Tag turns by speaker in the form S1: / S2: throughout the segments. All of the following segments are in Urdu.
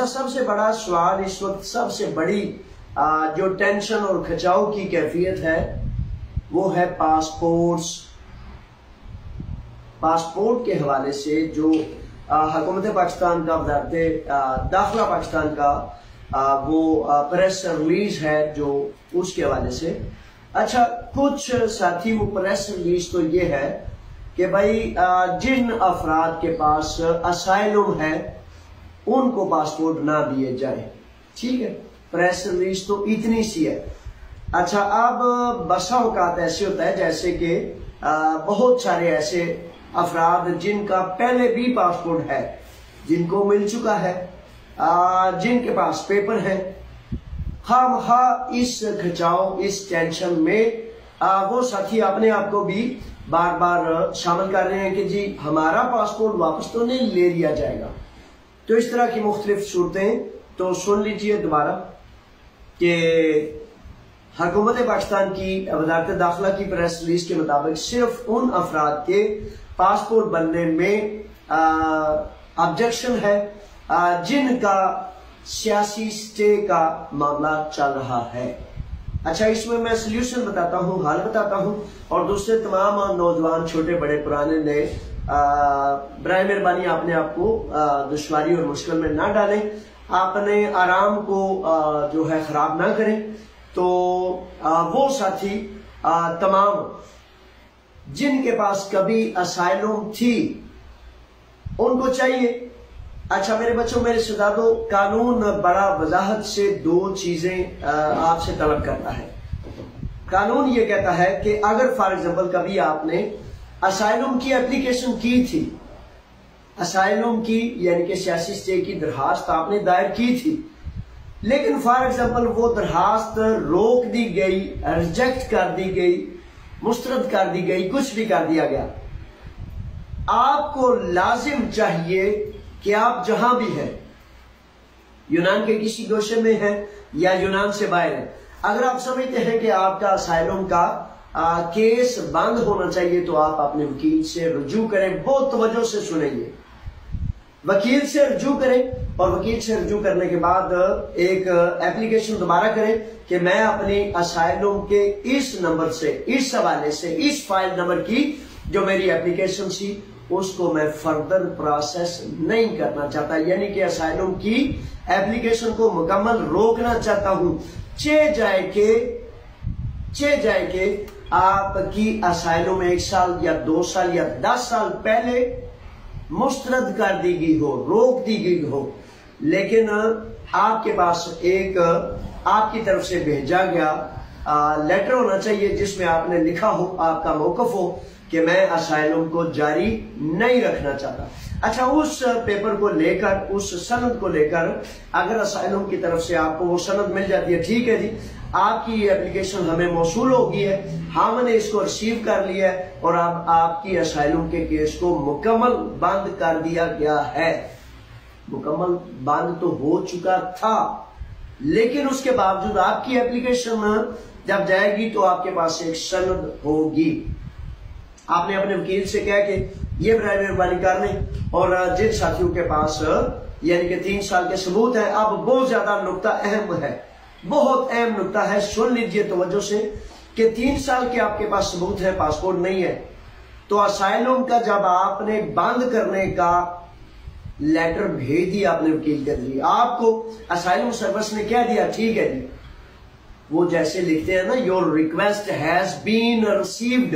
S1: سب سے بڑا سوال اس وقت، سب سے بڑی جو ٹینشن اور کھچاؤ کی کیفیت ہے وہ ہے پاسپورٹ کے حوالے سے جو حکومت پاکستان کا، وزارت داخلہ پاکستان کا وہ پریس ریلیز ہے جو اس کے حوالے سے۔ اچھا، کچھ ساتھی وہ پریس ریلیز تو یہ ہے کہ بھائی جن افراد کے پاس اسائلم ہے ان کو پاسپورٹ نہ دیے جائے، ٹھیک ہے، پریس ریلیز تو اتنی سی ہے۔ اچھا، اب بسا اوقات ایسے ہوتا ہے جیسے کہ بہت سارے ایسے افراد جن کا پہلے بھی پاسپورٹ ہے، جن کو مل چکا ہے، جن کے پاس پیپر ہے، خواہ اس کھچاؤ، اس ٹینشن میں وہ ساتھی اپنے آپ کو بھی بار بار شامل کر رہے ہیں کہ جی ہمارا پاسپورٹ واپس تو نہیں لے لیا جائے گا۔ تو اس طرح کی مختلف صورتیں تو سن لیجئے دوبارہ کہ حکومت پاکستان کی وزارت داخلہ کی پریس ریلیز کے مطابق صرف ان افراد کے پاسپورٹ بننے میں آبجیکشن ہے جن کا سیاسی سٹے کا معاملہ چل رہا ہے۔ اچھا، اس میں سلیوشن بتاتا ہوں، حل بتاتا ہوں، اور دوسرے تمام نوجوان چھوٹے بڑے پرانے نئے برائے مہربانی اپنے آپ کو دشواری اور مشکل میں نہ ڈالیں، اپنے آرام کو جو ہے خراب نہ کریں۔ تو وہ ساتھی تمام جن کے پاس کبھی اسائلم تھی ان کو چاہیے۔ اچھا میرے بچوں، میرے سدادوں، قانون بڑا وضاحت سے دو چیزیں آپ سے طلب کرتا ہے۔ قانون یہ کہتا ہے کہ اگر فار ایگزامپل کبھی آپ نے اسائلم کی اپلیکیشن کی تھی، اسائلم کی یعنی کہ سیاسی سٹے کی درخواست آپ نے دائر کی تھی، لیکن فار ایگزامپل وہ درخواست روک دی گئی، ریجیکٹ کر دی گئی، مسترد کر دی گئی، کچھ بھی کر دیا گیا، آپ کو لازم چاہیے کہ آپ جہاں بھی ہیں، یونان کے کسی گوشے میں ہیں یا یونان سے باہر ہیں، اگر آپ سمجھتے ہیں کہ آپ کا اسائلم کا کیس بند ہونا چاہیے تو آپ اپنے وکیل سے رجوع کریں۔ بہت توجہ سے سنیں گے، وکیل سے رجوع کریں، اور وکیل سے رجوع کرنے کے بعد ایک اپلیکیشن دوبارہ کریں کہ میں اپنی اسائلم کے اس نمبر سے، اس حوالے سے، اس فائل نمبر کی جو میری اپلیکیشن تھی اس کو میں فردر پروسیس نہیں کرنا چاہتا، یعنی کہ اسائلم کی اپلیکیشن کو مکمل روکنا چاہتا ہوں، چہ جائے کہ آپ کی اسائلم 1 سال یا 2 سال یا 10 سال پہلے مسترد کر دی گئی ہو، روک دی گئی ہو، لیکن آپ کے پاس ایک آپ کی طرف سے بھیجا گیا لیٹر ہونا چاہیے جس میں آپ نے لکھا ہو، آپ کا موقف ہو کہ میں اسائلم کو جاری نہیں رکھنا چاہتا۔ اچھا، اس پیپر کو لے کر، اس سند کو لے کر اگر اسائلم کی طرف سے آپ کو وہ سند مل جاتی ہے، ٹھیک ہے جی، آپ کی یہ اپلیکیشن ہمیں موصول ہو گئی ہے، ہم نے اس کو ریسیو کر لیا ہے، اور اب آپ کی اسائلم کے کیس کو مکمل بند کر دیا گیا ہے۔ مکمل بند تو ہو چکا تھا، لیکن اس کے باوجود آپ کی اپلیکیشن جب جائے گی تو آپ کے پاس ایک سند ہوگی۔ آپ نے اپنے وکیل سے کہا کہ یہ برائے مہربانی کر لیں، اور جن ساتھیوں کے پاس یعنی کہ 3 سال کے ثبوت ہے، اب بہت زیادہ نقطہ اہم ہے، بہت اہم نقطہ ہے، سن لیجئے توجہ سے کہ 3 سال کے آپ کے پاس ثبوت ہے، پاسپورٹ نہیں ہے، تو اسائلم کا جب آپ نے بند کرنے کا لیٹر بھیج دیا اپنے وکیل کے ذریعے، آپ کو اسائلم سروس نے کہہ دیا ٹھیک ہے جی، وہ جیسے لکھتے ہیں نا، your request has been received,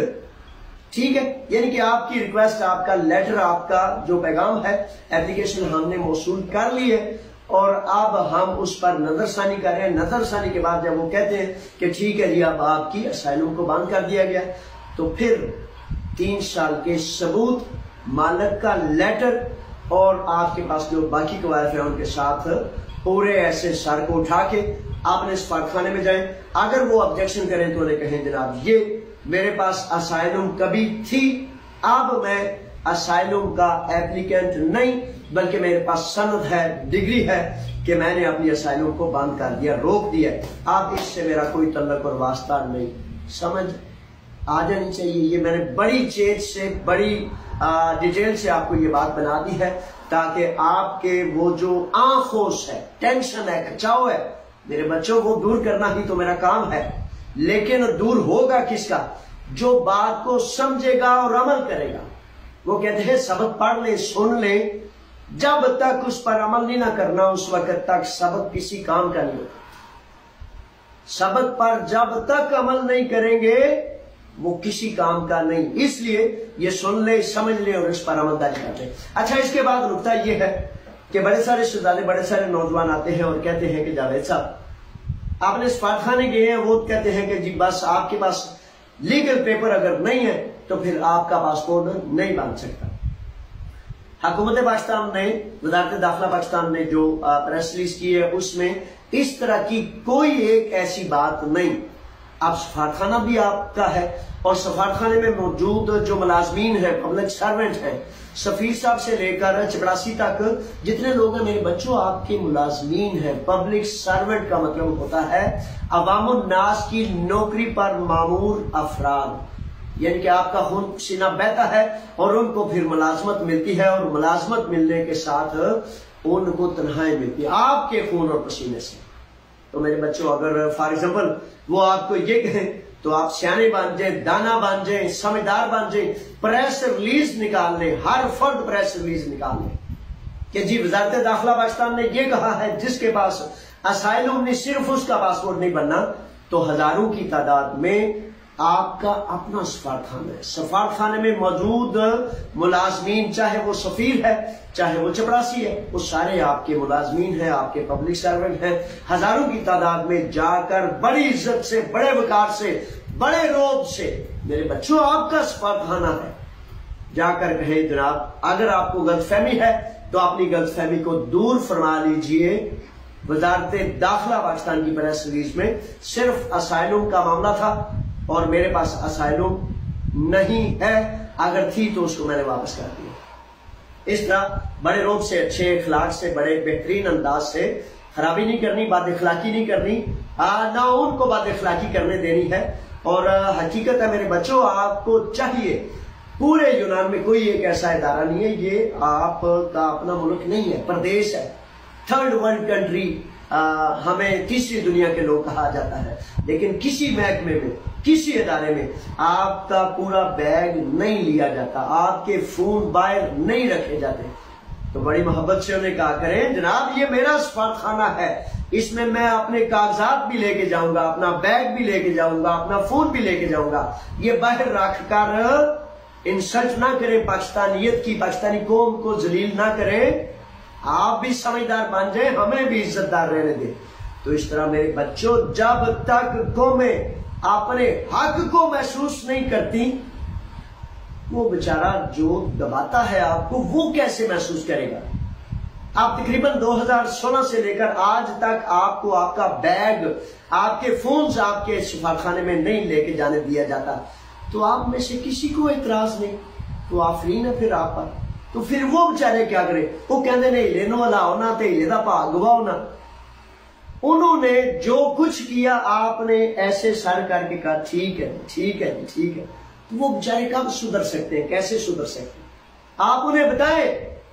S1: ٹھیک ہے، یعنی کہ آپ کی ریکویسٹ، آپ کا لیٹر، آپ کا جو پیغام ہے، اپلیکیشن ہم نے موصول کر لی ہے، اور اب ہم اس پر نظر ثانی کر رہے ہیں۔ نظر ثانی کے بعد جب وہ کہتے ہیں کہ ٹھیک ہے جی اب آپ کی اسائلم کو بند کر دیا گیا، تو پھر 3 سال کے ثبوت، مالک کا لیٹر، اور آپ کے پاس جو باقی قوائف ہیں ان کے ساتھ پورے ایسے سر کو اٹھا کے آپ نے سفارت خانے میں جائیں۔ اگر وہ آبجیکشن کریں تو انہیں کہیں جناب یہ میرے پاس اسائلم کبھی تھی، اب میں اسائلم کا ایپلیکینٹ نہیں، بلکہ میرے پاس سند ہے، ڈگری ہے کہ میں نے اپنی اسائلم کو بند کر دیا، روک دیا، اب اس سے میرا کوئی تعلق اور واسطہ نہیں۔ سمجھ آ جانی چاہیے۔ یہ میں نے بڑی چیز سے، بڑی ڈیٹیل سے آپ کو یہ بات بنا دی ہے تاکہ آپ کے وہ جو آنکھوش ہے، ٹینشن ہے، کچاؤ ہے میرے بچوں، وہ دور کرنا ہی تو میرا کام ہے۔ لیکن دور ہوگا کس کا؟ جو بات کو سمجھے گا اور عمل کرے گا۔ وہ کہتے ہیں سبق پڑھ لیں، سن لیں، جب تک اس پر عمل نہیں نہ کرنا اس وقت تک سبق کسی کام کا نہیں ہوتا۔ سبق پر جب تک عمل نہیں کریں گے وہ کسی کام کا نہیں۔ اس لیے یہ سن لیں، سمجھ لیں اور اس پر عمل درج کر لیں۔ اچھا، اس کے بعد نقطہ یہ ہے کہ بڑے سارے شہزادے، بڑے سارے نوجوان آتے ہیں اور کہتے ہیں کہ جاوید صاحب آپ نے سفارت خانے گئے ہیں، وہ کہتے ہیں کہ جی بس آپ کے پاس لیگل پیپر اگر نہیں ہے تو پھر آپ کا پاسپورٹ نہیں بن سکتا۔ حکومت پاکستان نے، وزارت داخلہ پاکستان نے جو پریس ریلیز کی ہے اس میں اس طرح کی کوئی ایک ایسی بات نہیں۔ اب سفارت خانہ بھی آپ کا ہے اور سفارت خانے میں موجود جو ملازمین ہیں، پبلک سروینٹ ہیں، سفیر صاحب سے لے کر چپڑاسی تک جتنے لوگ ہیں میرے بچوں آپ کے ملازمین ہیں۔ پبلک سروینٹ کا مطلب ہوتا ہے عوام الناس کی نوکری پر مامور افراد، یعنی کہ آپ کا خون پسینہ بہتا ہے اور ان کو پھر ملازمت ملتی ہے، اور ملازمت ملنے کے ساتھ ان کو تنخواہیں ملتی ہے آپ کے خون اور پسینے سے۔ تو میرے بچوں اگر فار ایگزامپل وہ آپ کو یہ کہیں تو آپ سیانے بن جائیں، دانا بن جائیں، سمجھدار بن جائیں، پریس ریلیز نکال لیں، ہر فرد پریس ریلیز نکال لیں کہ جی وزارت داخلہ پاکستان نے یہ کہا ہے جس کے پاس اسائلم نہیں صرف اس کا پاسپورٹ نہیں بننا۔ تو ہزاروں کی تعداد میں آپ کا اپنا سفارت خانہ ہے۔ سفارت خانے میں موجود ملازمین، چاہے وہ سفیر ہے چاہے وہ چپڑاسی ہے، وہ سارے آپ کے ملازمین ہیں، آپ کے پبلک سروینٹ ہیں۔ ہزاروں کی تعداد میں جا کر بڑی عزت سے، بڑے وقار سے، بڑے روب سے میرے بچوں آپ کا سفارت خانہ ہے، جا کر کہیں جناب اگر آپ کو غلط فہمی ہے تو اپنی غلط فہمی کو دور فرما لیجئے۔ وزارت داخلہ پاکستان کی پریس ریلیز میں صرف اسائلم کا معاملہ تھا اور میرے پاس اسائلم نہیں ہے، اگر تھی تو اس کو میں نے واپس کر دیا۔ اس طرح بڑے روب سے، اچھے اخلاق سے، بڑے بہترین انداز سے خرابی نہیں کرنی، بد اخلاقی نہیں کرنی، نہ ان کو بد اخلاقی کرنے دینی ہے۔ اور حقیقت ہے میرے بچوں آپ کو چاہیے، پورے یونان میں کوئی ایک ایسا ادارہ نہیں ہے، یہ آپ کا اپنا ملک نہیں ہے، پردیش ہے، تھرڈ ورلڈ کنٹری، ہمیں تیسری دنیا کے لوگ کہا جاتا ہے، لیکن کسی محکمے میں، کسی ادارے میں آپ کا پورا بیگ نہیں لیا جاتا، آپ کے فون باہر نہیں رکھے جاتے۔ تو بڑی محبت سے انہیں کہا کریں جناب یہ میرا سفارت خانہ ہے، اس میں اپنے کاغذات بھی لے کے جاؤں گا، اپنا بیگ بھی لے کے جاؤں گا، اپنا فون بھی لے کے جاؤں گا، یہ باہر رکھ کر انسلٹ نہ کریں پاکستانیت کی، پاکستانی قوم کو ذلیل نہ کریں، آپ بھی سمجھدار بن جائیں، ہمیں بھی عزت دار رہنے دیں۔ تو اس طرح میرے بچوں جب تک قومیں اپنے حق کو محسوس نہیں کرتی، وہ بیچارہ جو دباتا ہے آپ کو وہ کیسے محسوس کرے گا؟ آپ تقریباً 2016 سے لے کر آج تک آپ کو آپ کا بیگ، آپ کے فونز آپ کے سفارت خانے میں نہیں لے کے جانے دیا جاتا، تو آپ میں سے کسی کو اعتراض نہیں، تو آفرین ہے پھر آپ پر۔ تو پھر وہ بیچارے کیا کرے؟ وہ کہندے نے ہلے نو ہلا ہونا تے ہلے دا بھاگ گوا ہونا۔ انہوں نے جو کچھ کیا آپ نے ایسے سر کر کے کہا ٹھیک ہے ٹھیک ہے ٹھیک ہے، تو وہ بیچارے کب سدھر سکتے ہیں؟ کیسے سدھر سکتے ہیں؟ آپ انہیں بتائیں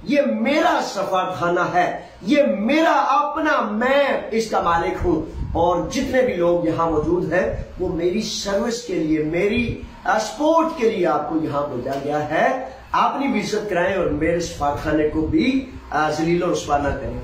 S1: یہ میرا سفارت خانہ ہے، یہ میرا اپنا، میں اس کا مالک ہوں، اور جتنے بھی لوگ یہاں موجود ہیں وہ میری سروس کے لیے، میری سپورٹ کے لیے آپ کو یہاں بھیجا گیا ہے۔ آپ اپنی بھی عزت کرائیں اور میرے سفارت خانے کو بھی ذلیل و رسوا نہ کریں۔